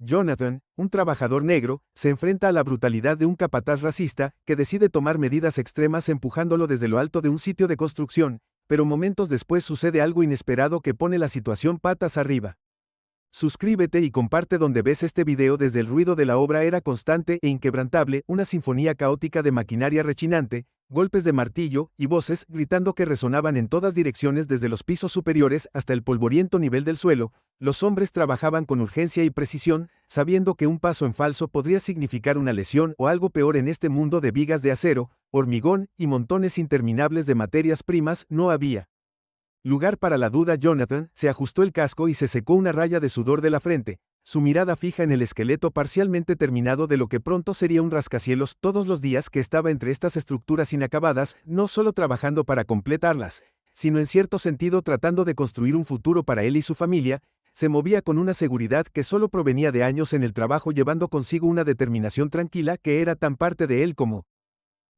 Jonathan, un trabajador negro, se enfrenta a la brutalidad de un capataz racista, que decide tomar medidas extremas empujándolo desde lo alto de un sitio de construcción, pero momentos después sucede algo inesperado que pone la situación patas arriba. Suscríbete y comparte donde ves este video. Desde el ruido de la obra era constante e inquebrantable, una sinfonía caótica de maquinaria rechinante, golpes de martillo y voces gritando que resonaban en todas direcciones desde los pisos superiores hasta el polvoriento nivel del suelo. Los hombres trabajaban con urgencia y precisión, sabiendo que un paso en falso podría significar una lesión o algo peor en este mundo de vigas de acero, hormigón y montones interminables de materias primas. No había lugar para la duda. Jonathan se ajustó el casco y se secó una raya de sudor de la frente, su mirada fija en el esqueleto parcialmente terminado de lo que pronto sería un rascacielos. Todos los días que estaba entre estas estructuras inacabadas, no solo trabajando para completarlas, sino en cierto sentido tratando de construir un futuro para él y su familia, se movía con una seguridad que solo provenía de años en el trabajo, llevando consigo una determinación tranquila que era tan parte de él como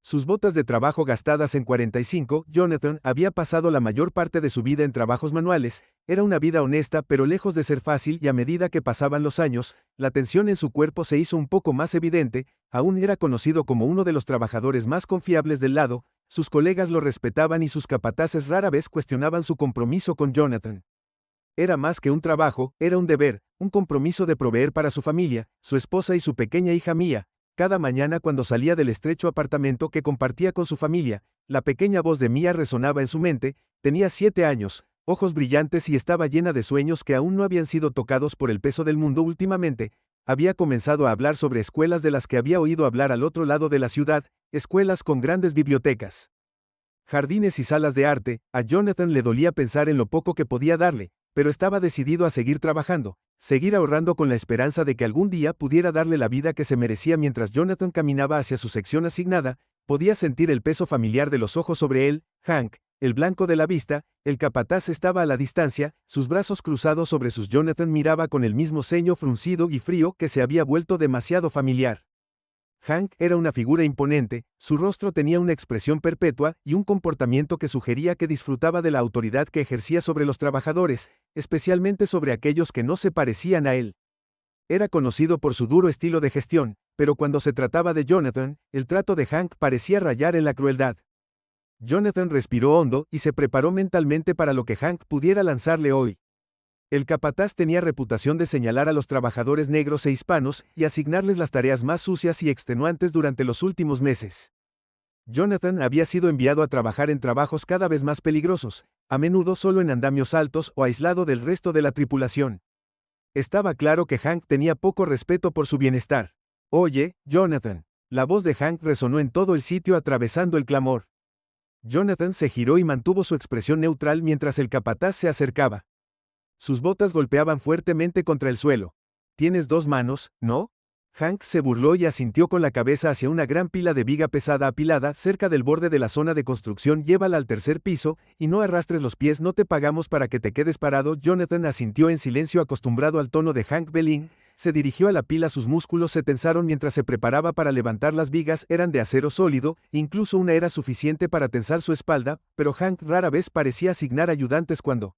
sus botas de trabajo gastadas en 45. Jonathan había pasado la mayor parte de su vida en trabajos manuales, era una vida honesta pero lejos de ser fácil, y a medida que pasaban los años, la tensión en su cuerpo se hizo un poco más evidente. Aún era conocido como uno de los trabajadores más confiables del lado, sus colegas lo respetaban y sus capataces rara vez cuestionaban su compromiso con Jonathan. Era más que un trabajo, era un deber, un compromiso de proveer para su familia, su esposa y su pequeña hija Mia. Cada mañana cuando salía del estrecho apartamento que compartía con su familia, la pequeña voz de Mia resonaba en su mente. Tenía 7 años, ojos brillantes y estaba llena de sueños que aún no habían sido tocados por el peso del mundo. Últimamente, había comenzado a hablar sobre escuelas de las que había oído hablar al otro lado de la ciudad, escuelas con grandes bibliotecas, jardines y salas de arte. A Jonathan le dolía pensar en lo poco que podía darle, pero estaba decidido a seguir trabajando, seguir ahorrando con la esperanza de que algún día pudiera darle la vida que se merecía. Mientras Jonathan caminaba hacia su sección asignada, podía sentir el peso familiar de los ojos sobre él. Hank, el blanco de la vista, el capataz, estaba a la distancia, sus brazos cruzados sobre sus. Jonathan miraba con el mismo ceño fruncido y frío que se había vuelto demasiado familiar. Hank era una figura imponente, su rostro tenía una expresión perpetua y un comportamiento que sugería que disfrutaba de la autoridad que ejercía sobre los trabajadores, especialmente sobre aquellos que no se parecían a él. Era conocido por su duro estilo de gestión, pero cuando se trataba de Jonathan, el trato de Hank parecía rayar en la crueldad. Jonathan respiró hondo y se preparó mentalmente para lo que Hank pudiera lanzarle hoy. El capataz tenía reputación de señalar a los trabajadores negros e hispanos y asignarles las tareas más sucias y extenuantes durante los últimos meses. Jonathan había sido enviado a trabajar en trabajos cada vez más peligrosos, a menudo solo en andamios altos o aislado del resto de la tripulación. Estaba claro que Hank tenía poco respeto por su bienestar. «Oye, Jonathan». La voz de Hank resonó en todo el sitio atravesando el clamor. Jonathan se giró y mantuvo su expresión neutral mientras el capataz se acercaba. Sus botas golpeaban fuertemente contra el suelo. «¿Tienes 2 manos, no?». Hank se burló y asintió con la cabeza hacia una gran pila de viga pesada apilada cerca del borde de la zona de construcción. «Llévala al tercer piso, y no arrastres los pies, no te pagamos para que te quedes parado». Jonathan asintió en silencio, acostumbrado al tono de Hank Belin. Se dirigió a la pila, sus músculos se tensaron mientras se preparaba para levantar las vigas. Eran de acero sólido, incluso una era suficiente para tensar su espalda, pero Hank rara vez parecía asignar ayudantes cuando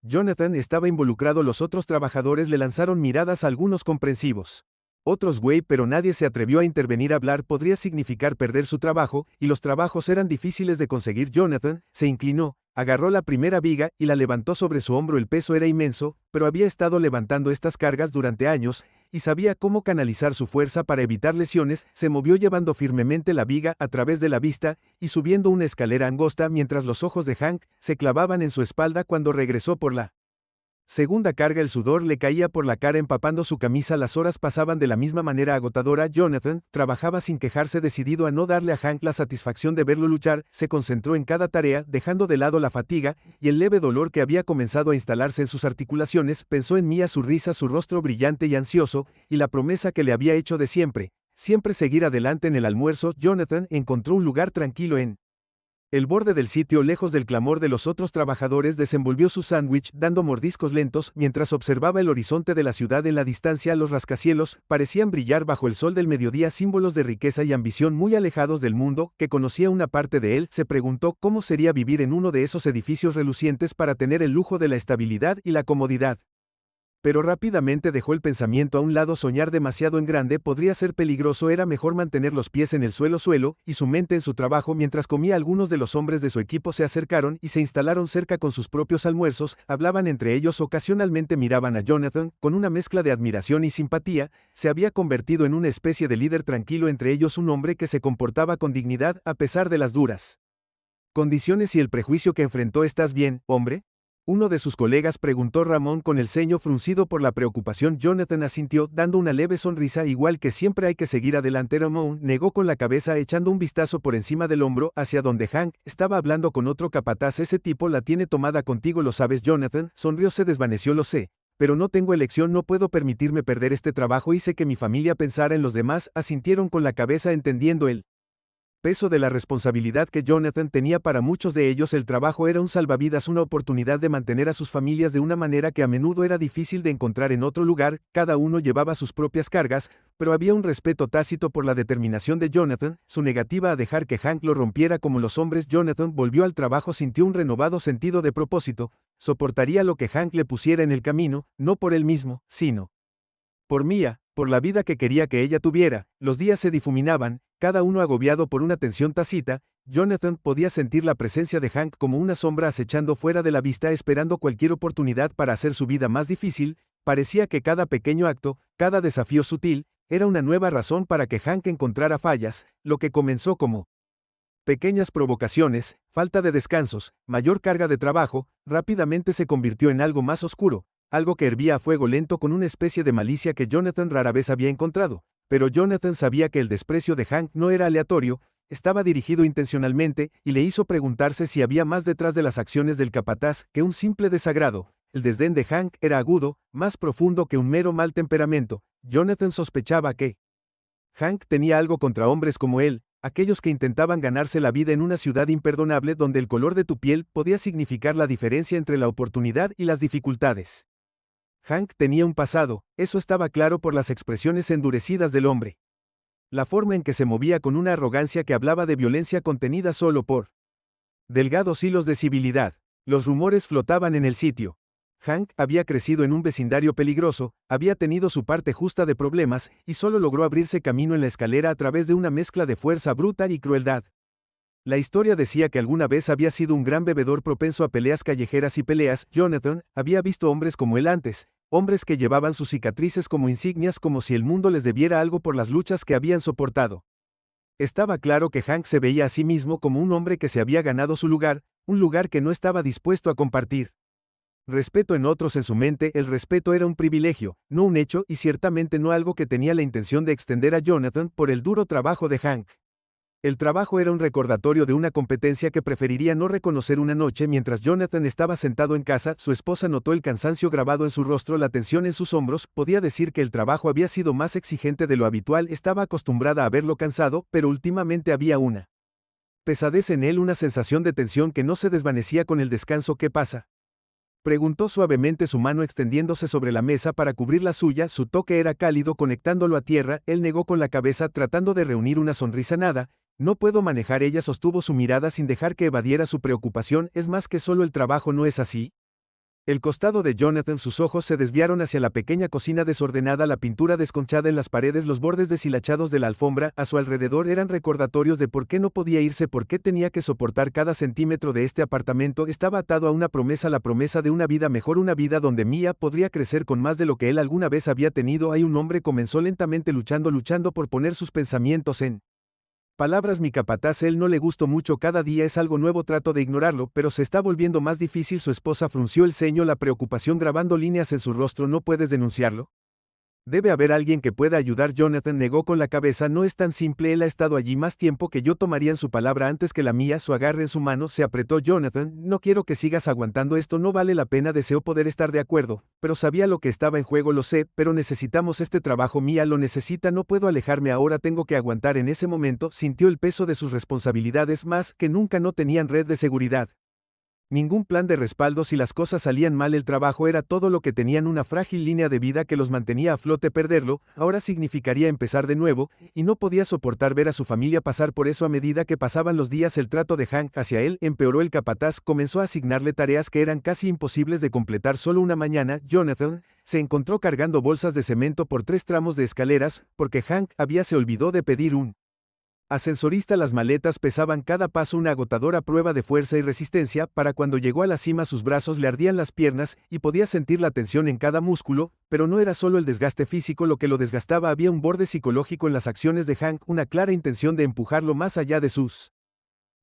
Jonathan estaba involucrado. Los otros trabajadores le lanzaron miradas, algunos comprensivos. Otros güey, pero nadie se atrevió a intervenir. Hablar podría significar perder su trabajo, y los trabajos eran difíciles de conseguir. Jonathan se inclinó, agarró la primera viga y la levantó sobre su hombro. El peso era inmenso, pero había estado levantando estas cargas durante años, y sabía cómo canalizar su fuerza para evitar lesiones. Se movió llevando firmemente la viga a través de la vista y subiendo una escalera angosta mientras los ojos de Hank se clavaban en su espalda. Cuando regresó por la segunda carga, el sudor le caía por la cara empapando su camisa. Las horas pasaban de la misma manera agotadora. Jonathan trabajaba sin quejarse, decidido a no darle a Hank la satisfacción de verlo luchar. Se concentró en cada tarea, dejando de lado la fatiga y el leve dolor que había comenzado a instalarse en sus articulaciones. Pensó en Mia, su risa, su rostro brillante y ansioso, y la promesa que le había hecho de siempre seguir adelante. En el almuerzo, Jonathan encontró un lugar tranquilo en el borde del sitio, lejos del clamor de los otros trabajadores. Desenvolvió su sándwich, dando mordiscos lentos, mientras observaba el horizonte de la ciudad en la distancia. Los rascacielos parecían brillar bajo el sol del mediodía, símbolos de riqueza y ambición muy alejados del mundo que conocía una parte de él. Se preguntó cómo sería vivir en uno de esos edificios relucientes para tener el lujo de la estabilidad y la comodidad. Pero rápidamente dejó el pensamiento a un lado. Soñar demasiado en grande podría ser peligroso. Era mejor mantener los pies en el suelo y su mente en su trabajo. Mientras comía, algunos de los hombres de su equipo se acercaron y se instalaron cerca con sus propios almuerzos. Hablaban entre ellos, ocasionalmente miraban a Jonathan con una mezcla de admiración y simpatía. Se había convertido en una especie de líder tranquilo entre ellos, un hombre que se comportaba con dignidad a pesar de las duras condiciones y el prejuicio que enfrentó. ¿Estás bien, hombre?, uno de sus colegas preguntó. Ramón, con el ceño fruncido por la preocupación. Jonathan asintió, dando una leve sonrisa. Igual que siempre, hay que seguir adelante. Ramón negó con la cabeza, echando un vistazo por encima del hombro hacia donde Hank estaba hablando con otro capataz. Ese tipo la tiene tomada contigo, lo sabes. Jonathan sonrió. Se desvaneció. Lo sé, pero no tengo elección. No puedo permitirme perder este trabajo. Hice que mi familia pensara en los demás. Asintieron con la cabeza, entendiendo el peso de la responsabilidad que Jonathan tenía. Para muchos de ellos el trabajo era un salvavidas, una oportunidad de mantener a sus familias de una manera que a menudo era difícil de encontrar en otro lugar. Cada uno llevaba sus propias cargas, pero había un respeto tácito por la determinación de Jonathan, su negativa a dejar que Hank lo rompiera como los hombres. Jonathan volvió al trabajo. Sintió un renovado sentido de propósito. Soportaría lo que Hank le pusiera en el camino, no por él mismo, sino por Mia, por la vida que quería que ella tuviera. Los días se difuminaban, cada uno agobiado por una tensión tácita. Jonathan podía sentir la presencia de Hank como una sombra acechando fuera de la vista, esperando cualquier oportunidad para hacer su vida más difícil. Parecía que cada pequeño acto, cada desafío sutil, era una nueva razón para que Hank encontrara fallas. Lo que comenzó como pequeñas provocaciones, falta de descansos, mayor carga de trabajo, rápidamente se convirtió en algo más oscuro, algo que hervía a fuego lento, con una especie de malicia que Jonathan rara vez había encontrado. Pero Jonathan sabía que el desprecio de Hank no era aleatorio, estaba dirigido intencionalmente, y le hizo preguntarse si había más detrás de las acciones del capataz que un simple desagrado. El desdén de Hank era agudo, más profundo que un mero mal temperamento. Jonathan sospechaba que Hank tenía algo contra hombres como él, aquellos que intentaban ganarse la vida en una ciudad imperdonable donde el color de tu piel podía significar la diferencia entre la oportunidad y las dificultades. Hank tenía un pasado, eso estaba claro por las expresiones endurecidas del hombre. La forma en que se movía, con una arrogancia que hablaba de violencia contenida solo por delgados hilos de civilidad. Los rumores flotaban en el sitio. Hank había crecido en un vecindario peligroso, había tenido su parte justa de problemas, y solo logró abrirse camino en la escalera a través de una mezcla de fuerza bruta y crueldad. La historia decía que alguna vez había sido un gran bebedor propenso a peleas callejeras y peleas. Jonathan había visto hombres como él antes, hombres que llevaban sus cicatrices como insignias, como si el mundo les debiera algo por las luchas que habían soportado. Estaba claro que Hank se veía a sí mismo como un hombre que se había ganado su lugar, un lugar que no estaba dispuesto a compartir. Respeto en otros. En su mente, el respeto era un privilegio, no un hecho, y ciertamente no algo que tenía la intención de extender a Jonathan por el duro trabajo de Hank. El trabajo era un recordatorio de una competencia que preferiría no reconocer. Una noche, mientras Jonathan estaba sentado en casa, su esposa notó el cansancio grabado en su rostro, la tensión en sus hombros. Podía decir que el trabajo había sido más exigente de lo habitual. Estaba acostumbrada a verlo cansado, pero últimamente había una pesadez en él, una sensación de tensión que no se desvanecía con el descanso. ¿Qué pasa?, preguntó suavemente, su mano extendiéndose sobre la mesa para cubrir la suya. Su toque era cálido, conectándolo a tierra. Él negó con la cabeza, tratando de reunir una sonrisa. Nada, no puedo manejar. Ella sostuvo su mirada sin dejar que evadiera su preocupación. Es más que solo el trabajo, ¿no es así? El costado de Jonathan, sus ojos se desviaron hacia la pequeña cocina desordenada, la pintura desconchada en las paredes, los bordes deshilachados de la alfombra a su alrededor eran recordatorios de por qué no podía irse, por qué tenía que soportar cada centímetro de este apartamento. Estaba atado a una promesa, la promesa de una vida mejor, una vida donde Mia podría crecer con más de lo que él alguna vez había tenido. Hay un hombre, comenzó lentamente, luchando por poner sus pensamientos en palabras. Mi capataz, él no le gustó mucho. Cada día es algo nuevo, trato de ignorarlo, pero se está volviendo más difícil. Su esposa frunció el ceño, la preocupación grabando líneas en su rostro. ¿No puedes denunciarlo? Debe haber alguien que pueda ayudar. Jonathan negó con la cabeza. No es tan simple, él ha estado allí más tiempo que yo. Tomarían su palabra antes que la mía. Su agarre en su mano se apretó. Jonathan, no quiero que sigas aguantando esto, no vale la pena. Deseó poder estar de acuerdo, pero sabía lo que estaba en juego. Lo sé, pero necesitamos este trabajo. Mia lo necesita, no puedo alejarme ahora, tengo que aguantar. En ese momento sintió el peso de sus responsabilidades, más que nunca no tenían red de seguridad. Ningún plan de respaldo si las cosas salían mal. El trabajo era todo lo que tenían, una frágil línea de vida que los mantenía a flote. Perderlo ahora significaría empezar de nuevo, y no podía soportar ver a su familia pasar por eso. A medida que pasaban los días, el trato de Hank hacia él empeoró. El capataz comenzó a asignarle tareas que eran casi imposibles de completar. Solo una mañana, Jonathan se encontró cargando bolsas de cemento por 3 tramos de escaleras, porque Hank se olvidó de pedir un ascensorista. Las maletas pesaban cada paso, una agotadora prueba de fuerza y resistencia. Para cuando llegó a la cima, sus brazos le ardían las piernas y podía sentir la tensión en cada músculo, pero no era solo el desgaste físico lo que lo desgastaba. Había un borde psicológico en las acciones de Hank, una clara intención de empujarlo más allá de sus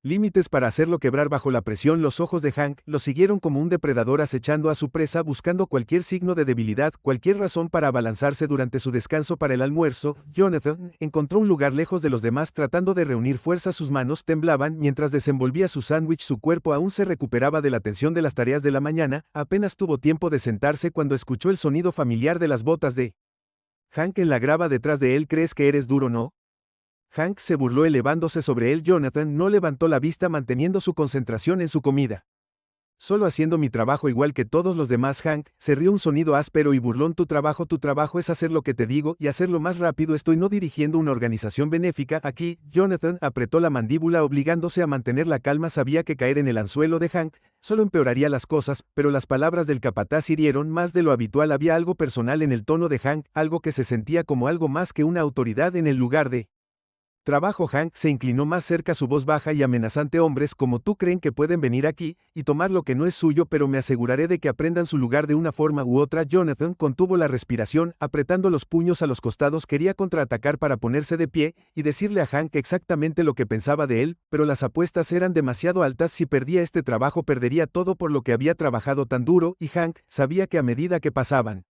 límites para hacerlo quebrar bajo la presión. Los ojos de Hank lo siguieron como un depredador acechando a su presa, buscando cualquier signo de debilidad, cualquier razón para abalanzarse. Durante su descanso para el almuerzo, Jonathan encontró un lugar lejos de los demás, tratando de reunir fuerzas. Sus manos temblaban mientras desenvolvía su sándwich. Su cuerpo aún se recuperaba de la tensión de las tareas de la mañana. Apenas tuvo tiempo de sentarse cuando escuchó el sonido familiar de las botas de Hank en la grava detrás de él. ¿Crees que eres duro, no? Hank se burló elevándose sobre él. Jonathan no levantó la vista, manteniendo su concentración en su comida. Solo haciendo mi trabajo igual que todos los demás. Hank se rió, un sonido áspero y burlón. Tu trabajo es hacer lo que te digo y hacerlo más rápido. Estoy no dirigiendo una organización benéfica aquí. Jonathan apretó la mandíbula, obligándose a mantener la calma. Sabía que caer en el anzuelo de Hank solo empeoraría las cosas, pero las palabras del capataz hirieron más de lo habitual. Había algo personal en el tono de Hank, algo que se sentía como algo más que una autoridad en el lugar de trabajo. Hank se inclinó más cerca, su voz baja y amenazante. Hombres como tú creen que pueden venir aquí y tomar lo que no es suyo, pero me aseguraré de que aprendan su lugar de una forma u otra. Jonathan contuvo la respiración, apretando los puños a los costados. Quería contraatacar para ponerse de pie y decirle a Hank exactamente lo que pensaba de él, pero las apuestas eran demasiado altas. Si perdía este trabajo, perdería todo por lo que había trabajado tan duro, y Hank sabía que a medida que pasaban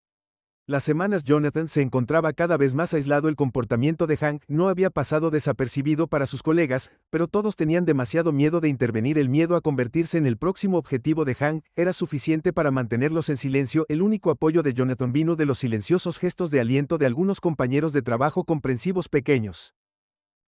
las semanas, Jonathan se encontraba cada vez más aislado. El comportamiento de Hank no había pasado desapercibido para sus colegas, pero todos tenían demasiado miedo de intervenir. El miedo a convertirse en el próximo objetivo de Hank era suficiente para mantenerlos en silencio. El único apoyo de Jonathan vino de los silenciosos gestos de aliento de algunos compañeros de trabajo, comprensivos, pequeños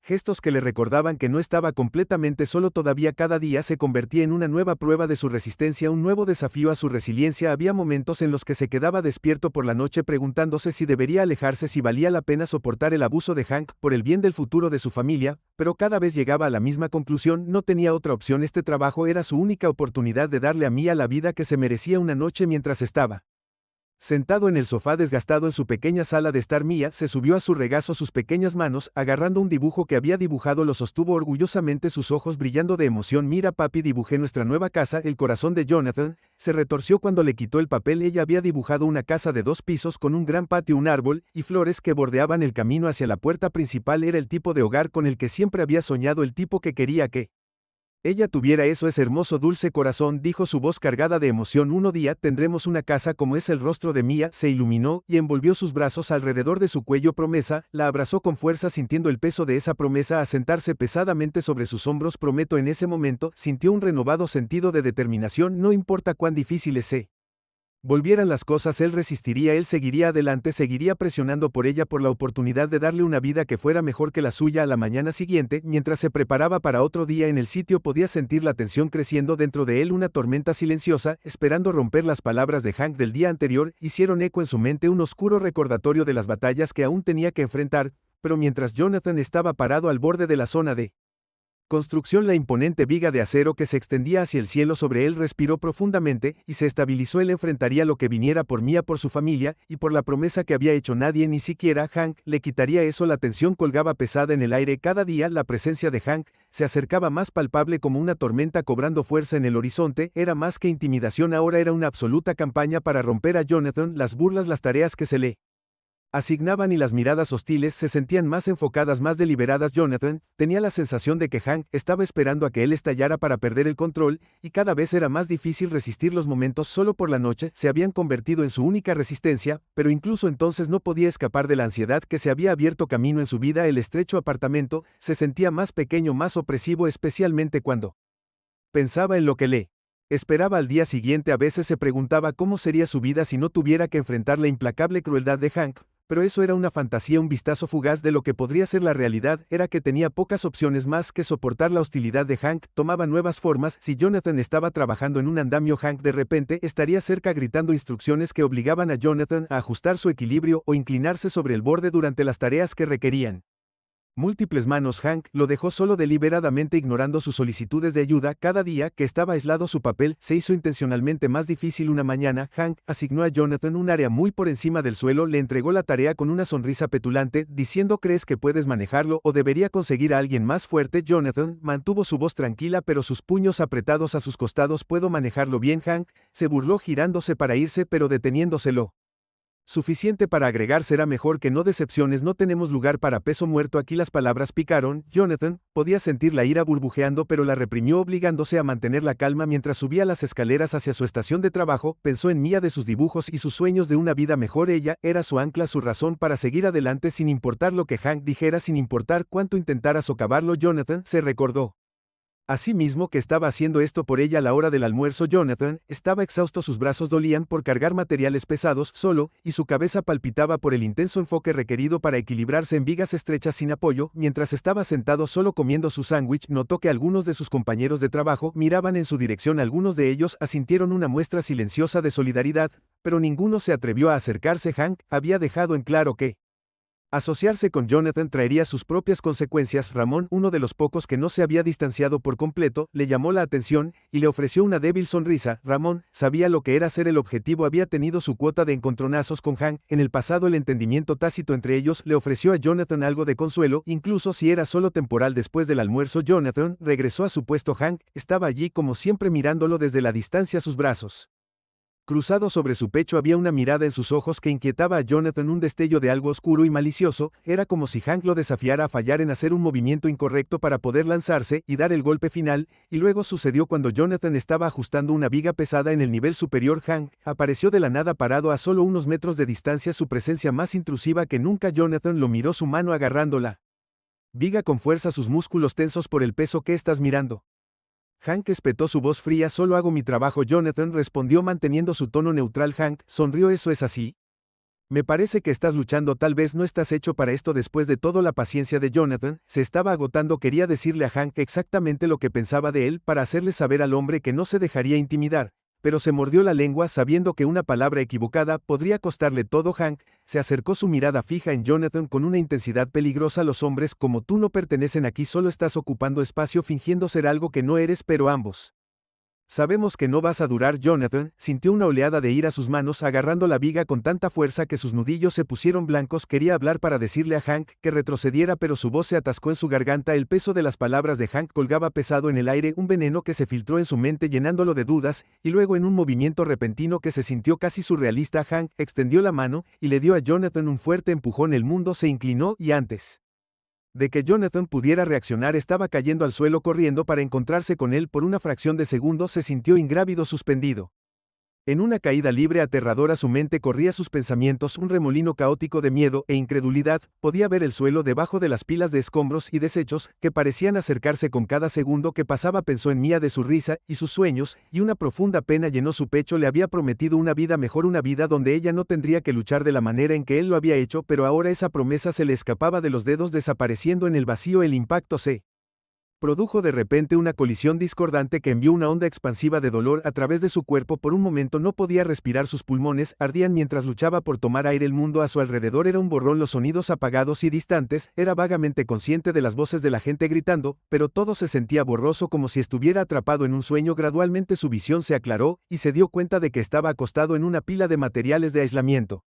gestos que le recordaban que no estaba completamente solo. Todavía cada día se convertía en una nueva prueba de su resistencia, un nuevo desafío a su resiliencia. Había momentos en los que se quedaba despierto por la noche preguntándose si debería alejarse, si valía la pena soportar el abuso de Hank por el bien del futuro de su familia, pero cada vez llegaba a la misma conclusión: no tenía otra opción. Este trabajo era su única oportunidad de darle a Mia la vida que se merecía. Una noche, mientras estaba sentado en el sofá desgastado en su pequeña sala de estar, Mia se subió a su regazo. Sus pequeñas manos, agarrando un dibujo que había dibujado, lo sostuvo orgullosamente, sus ojos brillando de emoción. Mira papi, dibujé nuestra nueva casa. El corazón de Jonathan se retorció cuando le quitó el papel. Ella había dibujado una casa de 2 pisos con un gran patio, un árbol y flores que bordeaban el camino hacia la puerta principal. Era el tipo de hogar con el que siempre había soñado, el tipo que quería que ella tuviera. Eso es hermoso, dulce corazón, dijo su voz cargada de emoción. Un día tendremos una casa como es. El rostro de Mia se iluminó y envolvió sus brazos alrededor de su cuello. Promesa, la abrazó con fuerza, sintiendo el peso de esa promesa asentarse pesadamente sobre sus hombros. Prometo. En ese momento sintió un renovado sentido de determinación. No importa cuán difíciles se volvieran las cosas, él resistiría, él seguiría adelante, seguiría presionando por ella, por la oportunidad de darle una vida que fuera mejor que la suya. A la mañana siguiente, mientras se preparaba para otro día en el sitio, podía sentir la tensión creciendo dentro de él. Una tormenta silenciosa, esperando romper. Las palabras de Hank del día anterior hicieron eco en su mente, un oscuro recordatorio de las batallas que aún tenía que enfrentar. Pero mientras Jonathan estaba parado al borde de la zona de construcción, la imponente viga de acero que se extendía hacia el cielo sobre él, respiró profundamente y se estabilizó. Él enfrentaría lo que viniera por Mia, por su familia y por la promesa que había hecho. Nadie, ni siquiera Hank, le quitaría eso. La tensión colgaba pesada en el aire. Cada día la presencia de Hank se acercaba más palpable, como una tormenta cobrando fuerza en el horizonte. Era más que intimidación, ahora era una absoluta campaña para romper a Jonathan. Las burlas, las tareas que se le asignaban y las miradas hostiles se sentían más enfocadas, más deliberadas. Jonathan tenía la sensación de que Hank estaba esperando a que él estallara para perder el control, y cada vez era más difícil resistir. Los momentos solo por la noche se habían convertido en su única resistencia, pero incluso entonces no podía escapar de la ansiedad que se había abierto camino en su vida. El estrecho apartamento se sentía más pequeño, más opresivo, especialmente cuando pensaba en lo que le esperaba al día siguiente. A veces se preguntaba cómo sería su vida si no tuviera que enfrentar la implacable crueldad de Hank, Pero eso era una fantasía. Un vistazo fugaz de lo que podría ser la realidad era que tenía pocas opciones más que soportar la hostilidad de Hank. Tomaba nuevas formas. Si Jonathan estaba trabajando en un andamio, Hank de repente estaría cerca gritando instrucciones que obligaban a Jonathan a ajustar su equilibrio o inclinarse sobre el borde durante las tareas que requerían múltiples manos. Hank lo dejó solo, deliberadamente ignorando sus solicitudes de ayuda. Cada día que estaba aislado, su papel se hizo intencionalmente más difícil. Una mañana, Hank asignó a Jonathan un área muy por encima del suelo. Le entregó la tarea con una sonrisa petulante, diciendo: ¿crees que puedes manejarlo o debería conseguir a alguien más fuerte? Jonathan mantuvo su voz tranquila pero sus puños apretados a sus costados. ¿Puedo manejarlo bien, Hank?, se burló, girándose para irse pero deteniéndoselo suficiente para agregar: será mejor que no decepciones, no tenemos lugar para peso muerto aquí. Las palabras picaron. Jonathan podía sentir la ira burbujeando pero la reprimió, obligándose a mantener la calma mientras subía las escaleras hacia su estación de trabajo. Pensó en Mia, de sus dibujos y sus sueños de una vida mejor. Ella era su ancla, su razón para seguir adelante sin importar lo que Hank dijera, sin importar cuánto intentara socavarlo. Jonathan se recordó asimismo que estaba haciendo esto por ella a la hora del almuerzo. Jonathan estaba exhausto, sus brazos dolían por cargar materiales pesados solo, y su cabeza palpitaba por el intenso enfoque requerido para equilibrarse en vigas estrechas sin apoyo. Mientras estaba sentado solo comiendo su sándwich, notó que algunos de sus compañeros de trabajo miraban en su dirección. Algunos de ellos asintieron una muestra silenciosa de solidaridad, pero ninguno se atrevió a acercarse. Hank había dejado en claro que asociarse con Jonathan traería sus propias consecuencias. Ramón, uno de los pocos que no se había distanciado por completo, le llamó la atención y le ofreció una débil sonrisa. Ramón sabía lo que era ser el objetivo. Había tenido su cuota de encontronazos con Hank en el pasado. El entendimiento tácito entre ellos le ofreció a Jonathan algo de consuelo, incluso si era solo temporal. Después del almuerzo, Jonathan regresó a su puesto. Hank estaba allí como siempre, mirándolo desde la distancia. Sus brazos cruzados sobre su pecho, había una mirada en sus ojos que inquietaba a Jonathan, un destello de algo oscuro y malicioso. Era como si Hank lo desafiara a fallar en hacer un movimiento incorrecto para poder lanzarse y dar el golpe final, y luego sucedió cuando Jonathan estaba ajustando una viga pesada en el nivel superior. Hank apareció de la nada, parado a solo unos metros de distancia, su presencia más intrusiva que nunca. Jonathan lo miró, su mano agarrándola viga con fuerza, sus músculos tensos por el peso. ¿Qué estás mirando? Hank espetó, su voz fría. Solo hago mi trabajo. Jonathan respondió manteniendo su tono neutral. Hank sonrió. ¿Eso es así? Me parece que estás luchando. Tal vez no estás hecho para esto. Después de todo, la paciencia de Jonathan se estaba agotando. Quería decirle a Hank exactamente lo que pensaba de él para hacerle saber al hombre que no se dejaría intimidar, pero se mordió la lengua sabiendo que una palabra equivocada podría costarle todo. Hank se acercó, su mirada fija en Jonathan con una intensidad peligrosa. Los hombres como tú no pertenecen aquí, solo estás ocupando espacio fingiendo ser algo que no eres, pero ambos sabemos que no vas a durar. Jonathan sintió una oleada de ira, sus manos agarrando la viga con tanta fuerza que sus nudillos se pusieron blancos. Quería hablar para decirle a Hank que retrocediera, pero su voz se atascó en su garganta. El peso de las palabras de Hank colgaba pesado en el aire, un veneno que se filtró en su mente llenándolo de dudas, y luego, en un movimiento repentino que se sintió casi surrealista, Hank extendió la mano y le dio a Jonathan un fuerte empujón. El mundo se inclinó y antes de que Jonathan pudiera reaccionar, estaba cayendo al suelo. Corriendo para encontrarse con él. Por una fracción de segundo se sintió ingrávido, suspendido en una caída libre aterradora. Su mente corría, sus pensamientos un remolino caótico de miedo e incredulidad. Podía ver el suelo debajo de las pilas de escombros y desechos que parecían acercarse con cada segundo que pasaba. Pensó en Mia, de su risa y sus sueños, y una profunda pena llenó su pecho. Le había prometido una vida mejor, una vida donde ella no tendría que luchar de la manera en que él lo había hecho, pero ahora esa promesa se le escapaba de los dedos, desapareciendo en el vacío. El impacto se produjo de repente, una colisión discordante que envió una onda expansiva de dolor a través de su cuerpo. Por un momento no podía respirar, sus pulmones ardían mientras luchaba por tomar aire. El mundo a su alrededor era un borrón, los sonidos apagados y distantes. Era vagamente consciente de las voces de la gente gritando, pero todo se sentía borroso, como si estuviera atrapado en un sueño. Gradualmente su visión se aclaró y se dio cuenta de que estaba acostado en una pila de materiales de aislamiento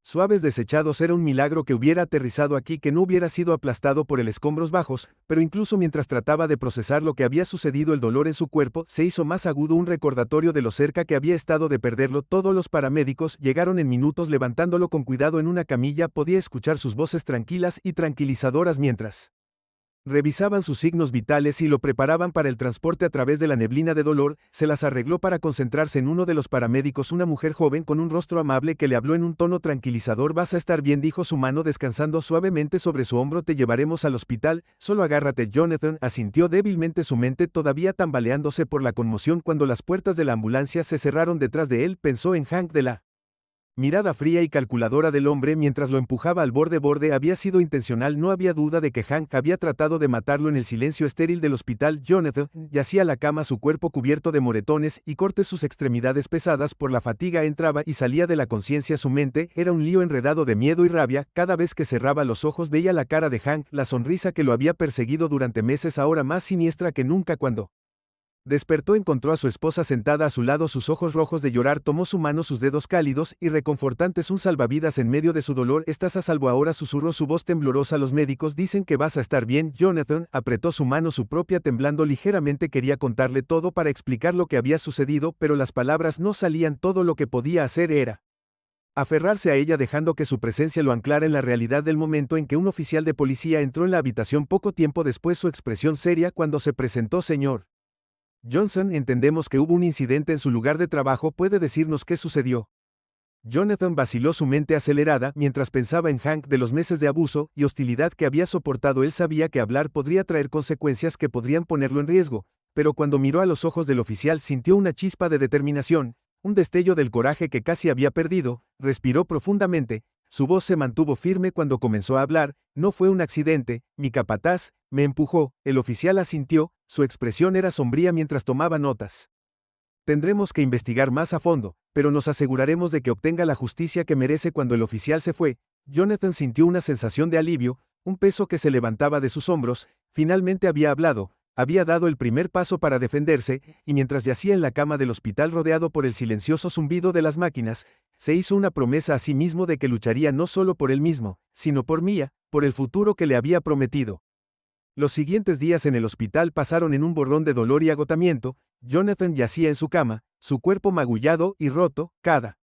suaves desechados. Era un milagro que hubiera aterrizado aquí, que no hubiera sido aplastado por el escombros bajos, pero incluso mientras trataba de procesar lo que había sucedido, el dolor en su cuerpo se hizo más agudo, un recordatorio de lo cerca que había estado de perderlo. Todos los paramédicos llegaron en minutos, levantándolo con cuidado en una camilla. Podía escuchar sus voces tranquilas y tranquilizadoras mientras revisaban sus signos vitales y lo preparaban para el transporte a través de la neblina de dolor. Se las arregló para concentrarse en uno de los paramédicos, una mujer joven con un rostro amable que le habló en un tono tranquilizador. Vas a estar bien, dijo, su mano descansando suavemente sobre su hombro. Te llevaremos al hospital, solo agárrate. Jonathan asintió débilmente, su mente todavía tambaleándose por la conmoción. Cuando las puertas de la ambulancia se cerraron detrás de él, pensó en Hank de la mirada fría y calculadora del hombre mientras lo empujaba al borde había sido intencional. No había duda de que Hank había tratado de matarlo. En el silencio estéril del hospital. Jonathan yacía a la cama, su cuerpo cubierto de moretones y cortes, sus extremidades pesadas por la fatiga. Entraba y salía de la conciencia. Su mente era un lío enredado de miedo y rabia. Cada vez que cerraba los ojos veía la cara de Hank, la sonrisa que lo había perseguido durante meses, ahora más siniestra que nunca. Cuando despertó encontró a su esposa sentada a su lado, sus ojos rojos de llorar. Tomó su mano, sus dedos cálidos y reconfortantes, un salvavidas en medio de su dolor. «Estás a salvo ahora», susurró su voz temblorosa. «Los médicos dicen que vas a estar bien». Jonathan apretó su mano, su propia temblando ligeramente. Quería contarle todo para explicar lo que había sucedido, pero las palabras no salían. Todo lo que podía hacer era aferrarse a ella, dejando que su presencia lo anclara en la realidad del momento en que un oficial de policía entró en la habitación poco tiempo después, su expresión seria cuando se presentó. «Señor Johnson, entendemos que hubo un incidente en su lugar de trabajo. ¿Puede decirnos qué sucedió?». Jonathan vaciló, su mente acelerada, mientras pensaba en Hank, de los meses de abuso y hostilidad que había soportado. Él sabía que hablar podría traer consecuencias que podrían ponerlo en riesgo, pero cuando miró a los ojos del oficial sintió una chispa de determinación, un destello del coraje que casi había perdido. Respiró profundamente. Su voz se mantuvo firme cuando comenzó a hablar. «No fue un accidente, mi capataz me empujó». El oficial asintió, su expresión era sombría mientras tomaba notas. «Tendremos que investigar más a fondo, pero nos aseguraremos de que obtenga la justicia que merece». Cuando el oficial se fue, Jonathan sintió una sensación de alivio, un peso que se levantaba de sus hombros. Finalmente había hablado, había dado el primer paso para defenderse, y mientras yacía en la cama del hospital rodeado por el silencioso zumbido de las máquinas, se hizo una promesa a sí mismo de que lucharía no solo por él mismo, sino por Mia, por el futuro que le había prometido. Los siguientes días en el hospital pasaron en un borrón de dolor y agotamiento. Jonathan yacía en su cama, su cuerpo magullado y roto. Cada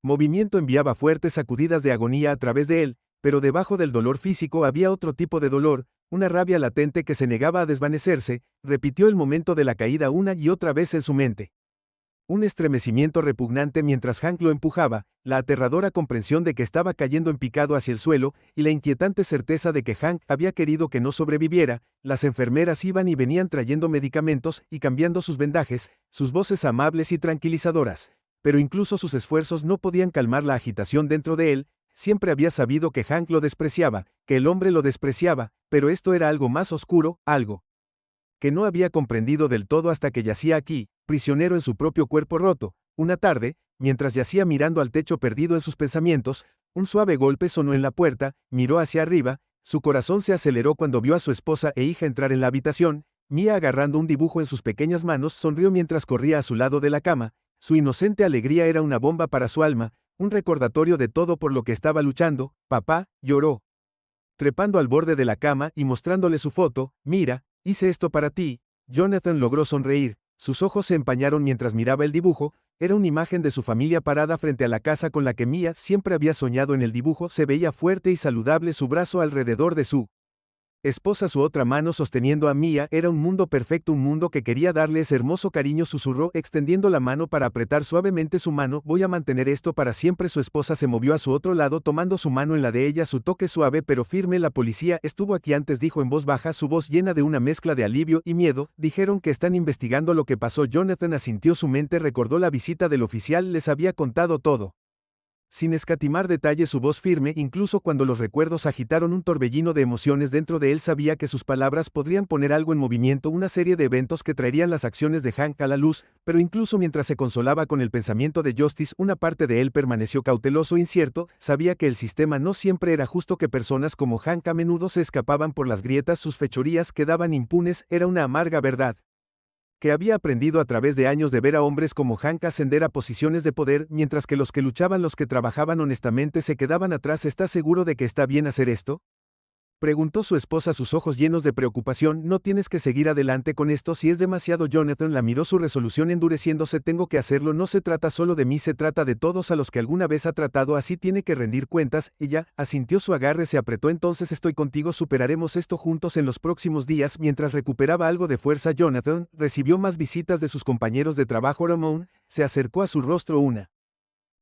movimiento enviaba fuertes sacudidas de agonía a través de él, pero debajo del dolor físico había otro tipo de dolor, una rabia latente que se negaba a desvanecerse. Repitió el momento de la caída una y otra vez en su mente. Un estremecimiento repugnante mientras Hank lo empujaba, la aterradora comprensión de que estaba cayendo en picado hacia el suelo, y la inquietante certeza de que Hank había querido que no sobreviviera. Las enfermeras iban y venían trayendo medicamentos y cambiando sus vendajes, sus voces amables y tranquilizadoras. Pero incluso sus esfuerzos no podían calmar la agitación dentro de él. Siempre había sabido que Hank lo despreciaba, que el hombre lo despreciaba, pero esto era algo más oscuro, algo que no había comprendido del todo hasta que yacía aquí, prisionero en su propio cuerpo roto. Una tarde, mientras yacía mirando al techo perdido en sus pensamientos, un suave golpe sonó en la puerta. Miró hacia arriba, su corazón se aceleró cuando vio a su esposa e hija entrar en la habitación. Mia, agarrando un dibujo en sus pequeñas manos, sonrió mientras corría a su lado de la cama. Su inocente alegría era una bomba para su alma, un recordatorio de todo por lo que estaba luchando. «Papá», lloró, trepando al borde de la cama y mostrándole su foto. «Mira, hice esto para ti». Jonathan logró sonreír, sus ojos se empañaron mientras miraba el dibujo. Era una imagen de su familia parada frente a la casa con la que Mia siempre había soñado. En el dibujo se veía fuerte y saludable, su brazo alrededor de su esposa, su otra mano sosteniendo a Mia. Era un mundo perfecto, un mundo que quería darle ese hermoso cariño, susurró, extendiendo la mano para apretar suavemente su mano. «Voy a mantener esto para siempre». Su esposa se movió a su otro lado tomando su mano en la de ella, su toque suave pero firme. «La policía estuvo aquí antes», dijo en voz baja, su voz llena de una mezcla de alivio y miedo. «Dijeron que están investigando lo que pasó». Jonathan asintió, su mente recordó la visita del oficial, les había contado todo, sin escatimar detalles, su voz firme, incluso cuando los recuerdos agitaron un torbellino de emociones dentro de él. Sabía que sus palabras podrían poner algo en movimiento, una serie de eventos que traerían las acciones de Hank a la luz, pero incluso mientras se consolaba con el pensamiento de Justice, una parte de él permaneció cauteloso, incierto. Sabía que el sistema no siempre era justo, que personas como Hank a menudo se escapaban por las grietas, sus fechorías quedaban impunes. Era una amarga verdad que había aprendido a través de años de ver a hombres como Hank ascender a posiciones de poder, mientras que los que luchaban, los que trabajaban honestamente, se quedaban atrás. ¿Estás seguro de que está bien hacer esto?, preguntó su esposa, sus ojos llenos de preocupación. «No tienes que seguir adelante con esto si es demasiado». Jonathan la miró, su resolución endureciéndose. «Tengo que hacerlo, no se trata solo de mí, se trata de todos a los que alguna vez ha tratado así, tiene que rendir cuentas». Ella asintió, su agarre se apretó. «Entonces estoy contigo, superaremos esto juntos en los próximos días». Mientras recuperaba algo de fuerza, Jonathan recibió más visitas de sus compañeros de trabajo. Ramón se acercó a su rostro una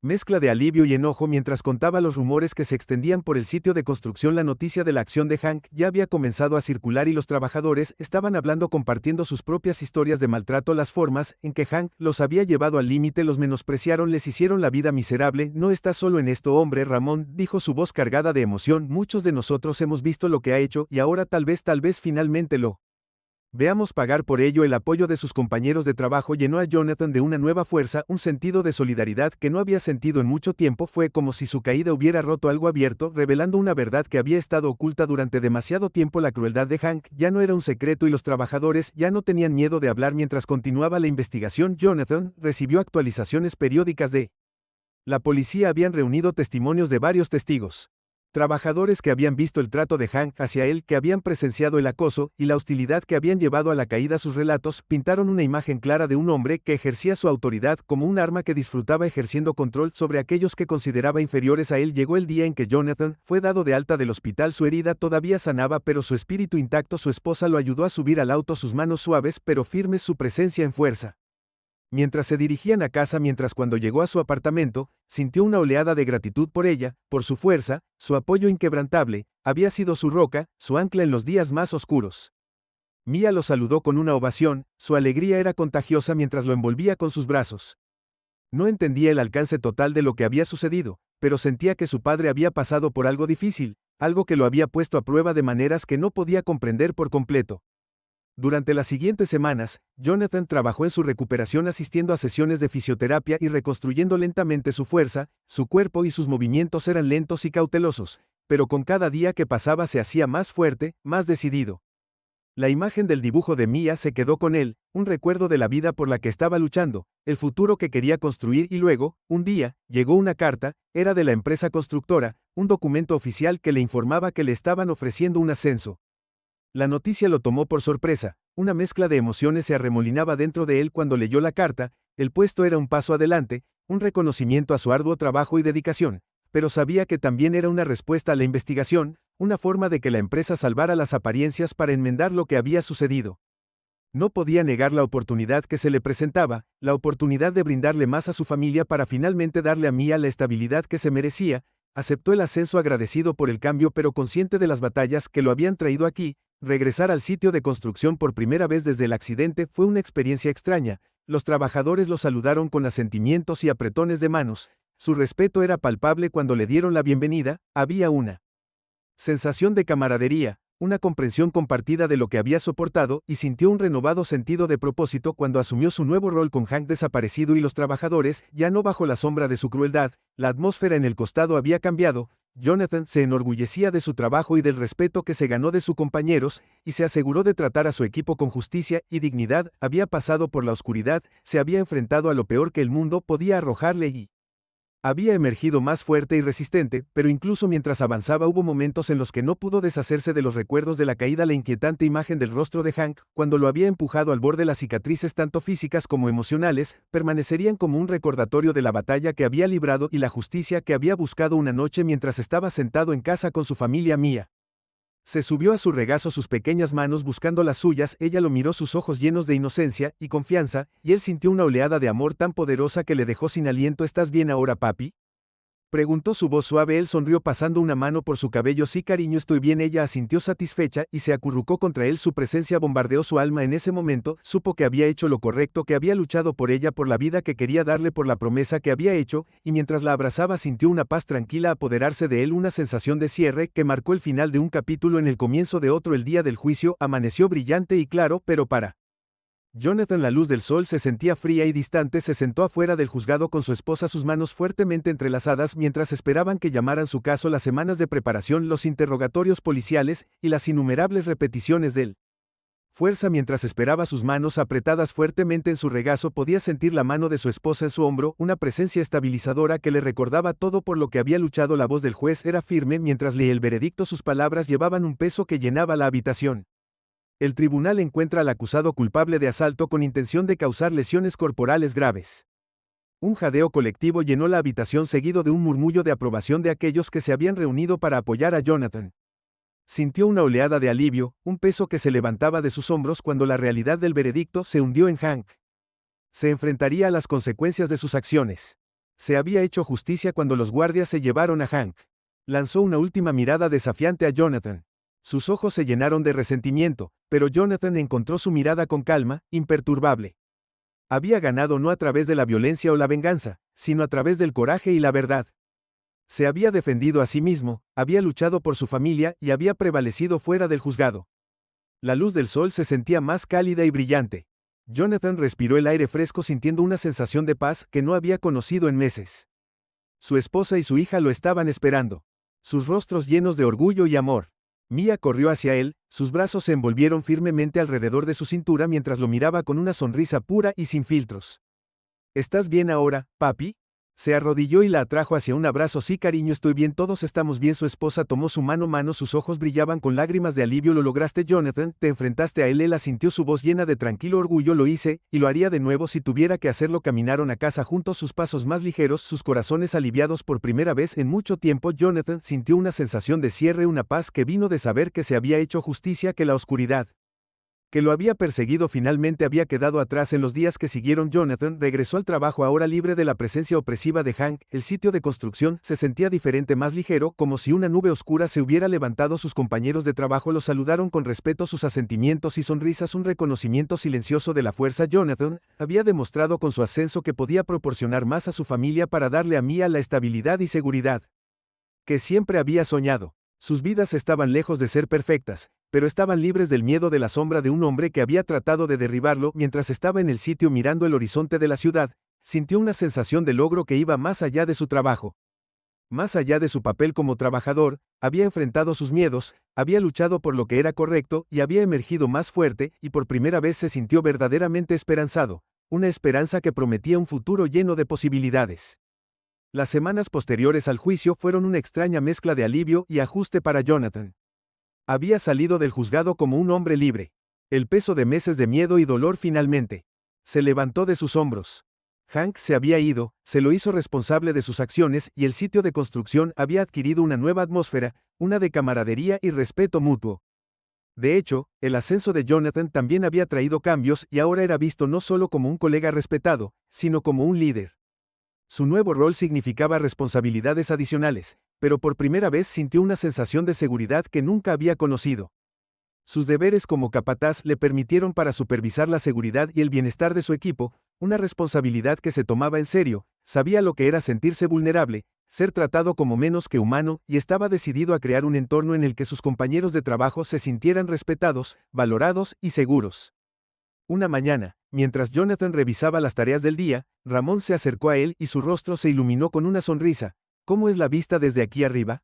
Mezcla de alivio y enojo mientras contaba los rumores que se extendían por el sitio de construcción. La noticia de la acción de Hank ya había comenzado a circular y los trabajadores estaban hablando, compartiendo sus propias historias de maltrato. Las formas en que Hank los había llevado al límite, los menospreciaron, les hicieron la vida miserable. No estás solo en esto, hombre. Ramón, dijo su voz cargada de emoción, muchos de nosotros hemos visto lo que ha hecho y ahora tal vez finalmente lo veamos pagar por ello. El apoyo de sus compañeros de trabajo llenó a Jonathan de una nueva fuerza, un sentido de solidaridad que no había sentido en mucho tiempo. Fue como si su caída hubiera roto algo abierto, revelando una verdad que había estado oculta durante demasiado tiempo. La crueldad de Hank ya no era un secreto y los trabajadores ya no tenían miedo de hablar. Mientras continuaba la investigación, Jonathan recibió actualizaciones periódicas de la policía. Habían reunido testimonios de varios testigos. Trabajadores que habían visto el trato de Hank hacia él, que habían presenciado el acoso y la hostilidad que habían llevado a la caída. Sus relatos pintaron una imagen clara de un hombre que ejercía su autoridad como un arma, que disfrutaba ejerciendo control sobre aquellos que consideraba inferiores a él. Llegó el día en que Jonathan fue dado de alta del hospital. Su herida todavía sanaba, pero su espíritu intacto. Su esposa lo ayudó a subir al auto, sus manos suaves pero firmes, su presencia en fuerza. Mientras se dirigían a casa, cuando llegó a su apartamento, sintió una oleada de gratitud por ella, por su fuerza, su apoyo inquebrantable. Había sido su roca, su ancla en los días más oscuros. Mia lo saludó con una ovación, su alegría era contagiosa mientras lo envolvía con sus brazos. No entendía el alcance total de lo que había sucedido, pero sentía que su padre había pasado por algo difícil, algo que lo había puesto a prueba de maneras que no podía comprender por completo. Durante las siguientes semanas, Jonathan trabajó en su recuperación, asistiendo a sesiones de fisioterapia y reconstruyendo lentamente su fuerza. Su cuerpo y sus movimientos eran lentos y cautelosos, pero con cada día que pasaba se hacía más fuerte, más decidido. La imagen del dibujo de Mia se quedó con él, un recuerdo de la vida por la que estaba luchando, el futuro que quería construir. Y luego, un día, llegó una carta, era de la empresa constructora, un documento oficial que le informaba que le estaban ofreciendo un ascenso. La noticia lo tomó por sorpresa, una mezcla de emociones se arremolinaba dentro de él cuando leyó la carta. El puesto era un paso adelante, un reconocimiento a su arduo trabajo y dedicación, pero sabía que también era una respuesta a la investigación, una forma de que la empresa salvara las apariencias para enmendar lo que había sucedido. No podía negar la oportunidad que se le presentaba, la oportunidad de brindarle más a su familia para finalmente darle a Mia la estabilidad que se merecía. Aceptó el ascenso, agradecido por el cambio pero consciente de las batallas que lo habían traído aquí. Regresar al sitio de construcción por primera vez desde el accidente fue una experiencia extraña. Los trabajadores lo saludaron con asentimientos y apretones de manos. Su respeto era palpable cuando le dieron la bienvenida. Había una sensación de camaradería, una comprensión compartida de lo que había soportado, y sintió un renovado sentido de propósito cuando asumió su nuevo rol con Hank desaparecido y los trabajadores ya no bajo la sombra de su crueldad. La atmósfera en el costado había cambiado. Jonathan se enorgullecía de su trabajo y del respeto que se ganó de sus compañeros, y se aseguró de tratar a su equipo con justicia y dignidad. Había pasado por la oscuridad, se había enfrentado a lo peor que el mundo podía arrojarle y había emergido más fuerte y resistente, pero incluso mientras avanzaba hubo momentos en los que no pudo deshacerse de los recuerdos de la caída. La inquietante imagen del rostro de Hank, cuando lo había empujado al borde, las cicatrices tanto físicas como emocionales, permanecerían como un recordatorio de la batalla que había librado y la justicia que había buscado. Una noche, mientras estaba sentado en casa con su familia, Mia se subió a su regazo, sus pequeñas manos buscando las suyas. Ella lo miró, sus ojos llenos de inocencia y confianza, y él sintió una oleada de amor tan poderosa que le dejó sin aliento. ¿Estás bien ahora, papi?, preguntó su voz suave. Él sonrió pasando una mano por su cabello. Sí, cariño, estoy bien. Ella asintió satisfecha y se acurrucó contra él. Su presencia bombardeó su alma. En ese momento, supo que había hecho lo correcto, que había luchado por ella, por la vida que quería darle, por la promesa que había hecho, y mientras la abrazaba sintió una paz tranquila apoderarse de él, una sensación de cierre que marcó el final de un capítulo en el comienzo de otro. El día del juicio amaneció brillante y claro, pero para Jonathan la luz del sol se sentía fría y distante. Se sentó afuera del juzgado con su esposa, sus manos fuertemente entrelazadas, mientras esperaban que llamaran su caso. Las semanas de preparación, los interrogatorios policiales y las innumerables repeticiones del fuerza. Mientras esperaba, sus manos apretadas fuertemente en su regazo, podía sentir la mano de su esposa en su hombro, una presencia estabilizadora que le recordaba todo por lo que había luchado. La voz del juez era firme mientras leía el veredicto, sus palabras llevaban un peso que llenaba la habitación. El tribunal encuentra al acusado culpable de asalto con intención de causar lesiones corporales graves. Un jadeo colectivo llenó la habitación, seguido de un murmullo de aprobación de aquellos que se habían reunido para apoyar a Jonathan. Sintió una oleada de alivio, un peso que se levantaba de sus hombros cuando la realidad del veredicto se hundió en Hank. Se enfrentaría a las consecuencias de sus acciones. Se había hecho justicia cuando los guardias se llevaron a Hank. Lanzó una última mirada desafiante a Jonathan. Sus ojos se llenaron de resentimiento, pero Jonathan encontró su mirada con calma, imperturbable. Había ganado no a través de la violencia o la venganza, sino a través del coraje y la verdad. Se había defendido a sí mismo, había luchado por su familia y había prevalecido fuera del juzgado. La luz del sol se sentía más cálida y brillante. Jonathan respiró el aire fresco sintiendo una sensación de paz que no había conocido en meses. Su esposa y su hija lo estaban esperando. Sus rostros llenos de orgullo y amor. Mia corrió hacia él, sus brazos se envolvieron firmemente alrededor de su cintura mientras lo miraba con una sonrisa pura y sin filtros. ¿Estás bien ahora, papi? Se arrodilló y la atrajo hacia un abrazo. Sí, cariño, estoy bien, todos estamos bien. Su esposa tomó su mano, sus ojos brillaban con lágrimas de alivio. Lo lograste, Jonathan, te enfrentaste a él. Él asintió, su voz llena de tranquilo orgullo. Lo hice, y lo haría de nuevo si tuviera que hacerlo. Caminaron a casa juntos, sus pasos más ligeros, sus corazones aliviados por primera vez en mucho tiempo. Jonathan sintió una sensación de cierre, una paz que vino de saber que se había hecho justicia, que la oscuridad que lo había perseguido finalmente había quedado atrás. En los días que siguieron, Jonathan regresó al trabajo ahora libre de la presencia opresiva de Hank. El sitio de construcción se sentía diferente, más ligero, como si una nube oscura se hubiera levantado. Sus compañeros de trabajo lo saludaron con respeto, sus asentimientos y sonrisas, un reconocimiento silencioso de la fuerza. Jonathan había demostrado con su ascenso que podía proporcionar más a su familia para darle a Mia la estabilidad y seguridad que siempre había soñado. Sus vidas estaban lejos de ser perfectas, pero estaban libres del miedo de la sombra de un hombre que había tratado de derribarlo. Mientras estaba en el sitio mirando el horizonte de la ciudad, sintió una sensación de logro que iba más allá de su trabajo. Más allá de su papel como trabajador, había enfrentado sus miedos, había luchado por lo que era correcto y había emergido más fuerte, y por primera vez se sintió verdaderamente esperanzado, una esperanza que prometía un futuro lleno de posibilidades. Las semanas posteriores al juicio fueron una extraña mezcla de alivio y ajuste para Jonathan. Había salido del juzgado como un hombre libre. El peso de meses de miedo y dolor finalmente se levantó de sus hombros. Hank se había ido, se lo hizo responsable de sus acciones y el sitio de construcción había adquirido una nueva atmósfera, una de camaradería y respeto mutuo. De hecho, el ascenso de Jonathan también había traído cambios y ahora era visto no solo como un colega respetado, sino como un líder. Su nuevo rol significaba responsabilidades adicionales, pero por primera vez sintió una sensación de seguridad que nunca había conocido. Sus deberes como capataz le permitieron para supervisar la seguridad y el bienestar de su equipo, una responsabilidad que se tomaba en serio. Sabía lo que era sentirse vulnerable, ser tratado como menos que humano, y estaba decidido a crear un entorno en el que sus compañeros de trabajo se sintieran respetados, valorados y seguros. Una mañana, mientras Jonathan revisaba las tareas del día, Ramón se acercó a él y su rostro se iluminó con una sonrisa. ¿Cómo es la vista desde aquí arriba?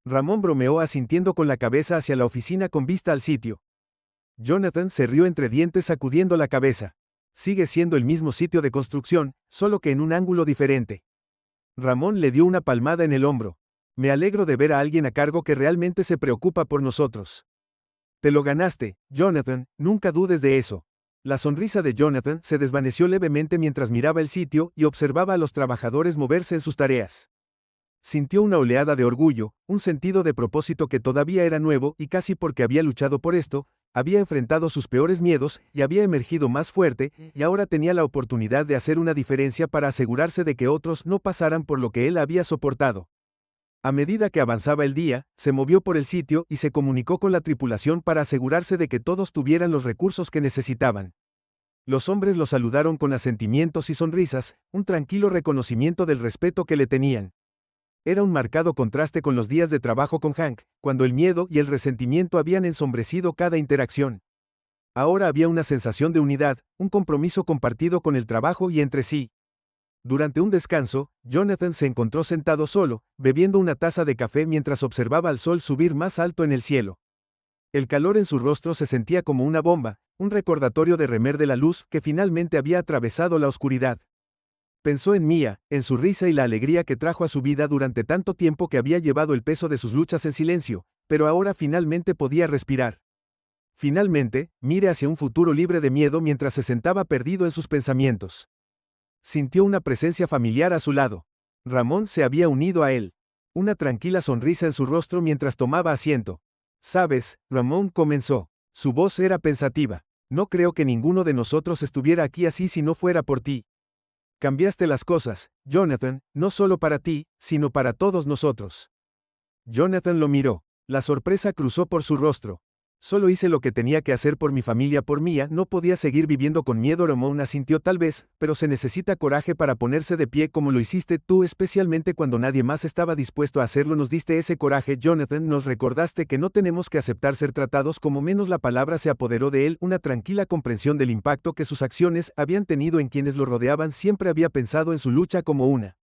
Ramón bromeó asintiendo con la cabeza hacia la oficina con vista al sitio. Jonathan se rió entre dientes sacudiendo la cabeza. Sigue siendo el mismo sitio de construcción, solo que en un ángulo diferente. Ramón le dio una palmada en el hombro. Me alegro de ver a alguien a cargo que realmente se preocupa por nosotros. Te lo ganaste, Jonathan, nunca dudes de eso. La sonrisa de Jonathan se desvaneció levemente mientras miraba el sitio y observaba a los trabajadores moverse en sus tareas. Sintió una oleada de orgullo, un sentido de propósito que todavía era nuevo y casi porque había luchado por esto, había enfrentado sus peores miedos y había emergido más fuerte, y ahora tenía la oportunidad de hacer una diferencia para asegurarse de que otros no pasaran por lo que él había soportado. A medida que avanzaba el día, se movió por el sitio y se comunicó con la tripulación para asegurarse de que todos tuvieran los recursos que necesitaban. Los hombres lo saludaron con asentimientos y sonrisas, un tranquilo reconocimiento del respeto que le tenían. Era un marcado contraste con los días de trabajo con Hank, cuando el miedo y el resentimiento habían ensombrecido cada interacción. Ahora había una sensación de unidad, un compromiso compartido con el trabajo y entre sí. Durante un descanso, Jonathan se encontró sentado solo, bebiendo una taza de café mientras observaba al sol subir más alto en el cielo. El calor en su rostro se sentía como una bomba, un recordatorio de remer de la luz que finalmente había atravesado la oscuridad. Pensó en Mia, en su risa y la alegría que trajo a su vida durante tanto tiempo que había llevado el peso de sus luchas en silencio, pero ahora finalmente podía respirar. Finalmente, mire hacia un futuro libre de miedo mientras se sentaba perdido en sus pensamientos. Sintió una presencia familiar a su lado. Ramón se había unido a él. Una tranquila sonrisa en su rostro mientras tomaba asiento. «Sabes», Ramón comenzó. Su voz era pensativa. «No creo que ninguno de nosotros estuviera aquí así si no fuera por ti. Cambiaste las cosas, Jonathan, no solo para ti, sino para todos nosotros. Jonathan lo miró. La sorpresa cruzó por su rostro. Solo hice lo que tenía que hacer por mi familia, por Mia, no podía seguir viviendo con miedo. Ramona asintió tal vez, pero se necesita coraje para ponerse de pie como lo hiciste tú, especialmente cuando nadie más estaba dispuesto a hacerlo. Nos diste ese coraje, Jonathan, nos recordaste que no tenemos que aceptar ser tratados como menos. La palabra se apoderó de él, una tranquila comprensión del impacto que sus acciones habían tenido en quienes lo rodeaban. Siempre había pensado en su lucha como una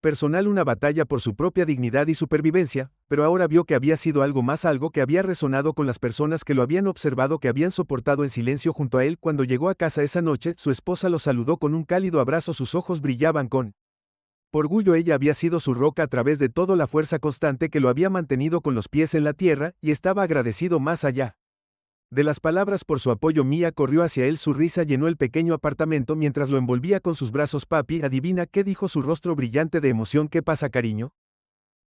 personal, una batalla por su propia dignidad y supervivencia, pero ahora vio que había sido algo más, algo que había resonado con las personas que lo habían observado, que habían soportado en silencio junto a él. Cuando llegó a casa esa noche, su esposa lo saludó con un cálido abrazo, sus ojos brillaban con orgullo. Ella había sido su roca a través de toda la fuerza constante que lo había mantenido con los pies en la tierra, y estaba agradecido más allá de las palabras por su apoyo. Mia corrió hacia él, su risa llenó el pequeño apartamento mientras lo envolvía con sus brazos. Papi, adivina qué dijo, su rostro brillante de emoción. ¿Qué pasa, cariño?,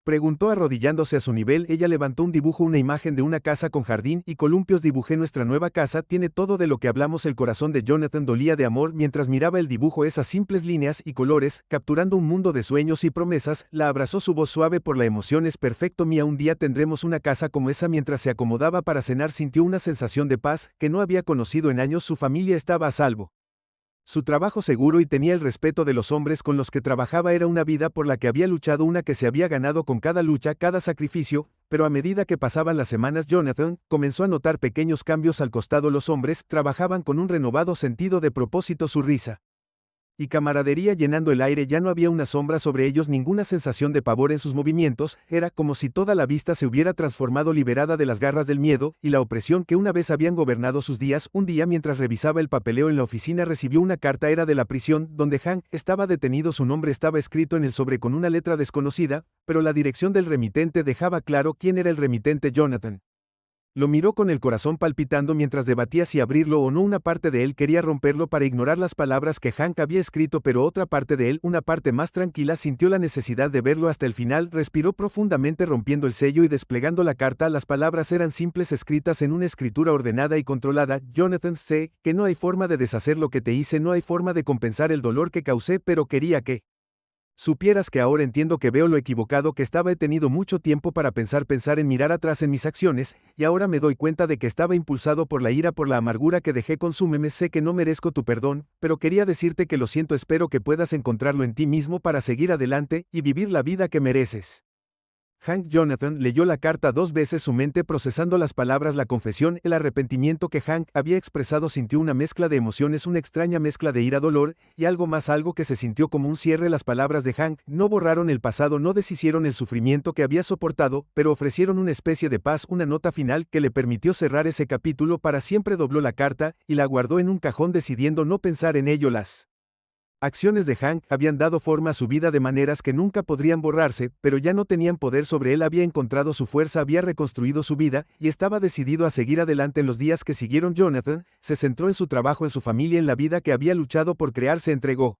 preguntó arrodillándose a su nivel. Ella levantó un dibujo, una imagen de una casa con jardín y columpios. Dibujé nuestra nueva casa, tiene todo de lo que hablamos. El corazón de Jonathan dolía de amor mientras miraba el dibujo, esas simples líneas y colores, capturando un mundo de sueños y promesas. La abrazó, su voz suave por la emoción. Es perfecto, Mia, un día tendremos una casa como esa. Mientras se acomodaba para cenar, sintió una sensación de paz que no había conocido en años. Su familia estaba a salvo, su trabajo seguro, y tenía el respeto de los hombres con los que trabajaba. Era una vida por la que había luchado, una que se había ganado con cada lucha, cada sacrificio, pero a medida que pasaban las semanas, Jonathan comenzó a notar pequeños cambios al costado. Los hombres trabajaban con un renovado sentido de propósito, su risa y camaradería llenando el aire. Ya no había una sombra sobre ellos, ninguna sensación de pavor en sus movimientos. Era como si toda la vista se hubiera transformado, liberada de las garras del miedo y la opresión que una vez habían gobernado sus días. Un día, mientras revisaba el papeleo en la oficina, recibió una carta. Era de la prisión donde Hank estaba detenido. Su nombre estaba escrito en el sobre con una letra desconocida, pero la dirección del remitente dejaba claro quién era el remitente. Jonathan lo miró con el corazón palpitando mientras debatía si abrirlo o no. Una parte de él quería romperlo para ignorar las palabras que Hank había escrito, pero otra parte de él, una parte más tranquila, sintió la necesidad de verlo hasta el final. Respiró profundamente, rompiendo el sello y desplegando la carta. Las palabras eran simples, escritas en una escritura ordenada y controlada. Jonathan, sé que no hay forma de deshacer lo que te hice, no hay forma de compensar el dolor que causé, pero quería que supieras que ahora entiendo que veo lo equivocado que estaba. He tenido mucho tiempo para pensar en mirar atrás en mis acciones, y ahora me doy cuenta de que estaba impulsado por la ira, por la amargura que dejé. Consúmeme, sé que no merezco tu perdón, pero quería decirte que lo siento. Espero que puedas encontrarlo en ti mismo para seguir adelante y vivir la vida que mereces. Hank. Jonathan leyó la carta 2 veces, su mente procesando las palabras, la confesión, el arrepentimiento que Hank había expresado. Sintió una mezcla de emociones, una extraña mezcla de ira, dolor y algo más, algo que se sintió como un cierre. Las palabras de Hank no borraron el pasado, no deshicieron el sufrimiento que había soportado, pero ofrecieron una especie de paz, una nota final que le permitió cerrar ese capítulo para siempre. Dobló la carta y la guardó en un cajón, decidiendo no pensar en ello. Las acciones de Hank habían dado forma a su vida de maneras que nunca podrían borrarse, pero ya no tenían poder sobre él. Había encontrado su fuerza, había reconstruido su vida, y estaba decidido a seguir adelante. En los días que siguieron, Jonathan se centró en su trabajo, en su familia, en la vida que había luchado por crear. Se entregó